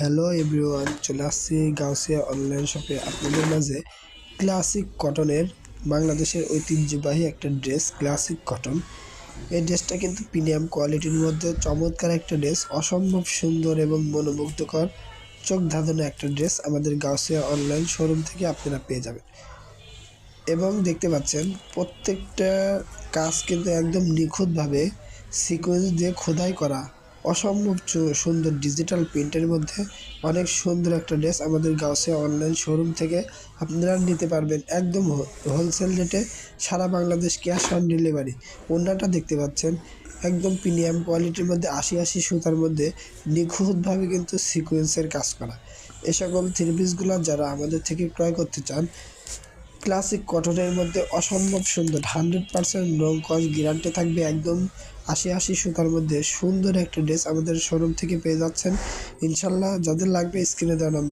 Hello everyone, চলে আসছি Gausia online শপে আপনাদের মাঝে ক্লাসিক কটনের বাংলাদেশের ঐতিহ্যবাহী একটা ড্রেস ক্লাসিক কটন। এই ড্রেসটা কিন্তু প্রিমিয়াম কোয়ালিটির মধ্যে চমৎকার একটা ড্রেস, অসম্ভব সুন্দর এবং মনোমুগ্ধকর চোখ ধাঁধানো একটা ড্রেস আমাদের গাউসিয়া অনলাইন শোরুম থেকে আপনারা পেয়ে যাবেন। এবং দেখতে পাচ্ছেন প্রত্যেকটা কাজ কিন্তু একদম নিখুঁতভাবে সিকোয়েন্স দিয়ে খোদাই করা, অসম্ভব সুন্দর ডিজিটাল প্রিন্টের মধ্যে অনেক সুন্দর একটা ড্রেস আমাদের গাউসিয়া অনলাইন শোরুম থেকে আপনারা নিতে পারবেন একদম হোলসেল রেটে, সারা বাংলাদেশ ক্যাশ অন ডেলিভারি। ওড়নাটা দেখতে পাচ্ছেন একদম প্রিমিয়াম কোয়ালিটির মধ্যে ৮০ সুতার মধ্যে নিখুঁতভাবে কিন্তু সিকোয়েন্সের কাজ করা। এ সকল থ্রি পিসগুলো যারা আমাদের থেকে ক্রয় করতে চান, ক্লাসিক কটনের মধ্যে অসম্ভব সুন্দর 100% রং কস গ্যারান্টি থাকবে, একদম ৮০ সুতার মধ্যে সুন্দর একটা ড্রেস আমাদের শোরুম থেকে পেয়ে যাচ্ছেন ইনশাল্লাহ। যাদের লাগবে স্ক্রিনে দেওয়া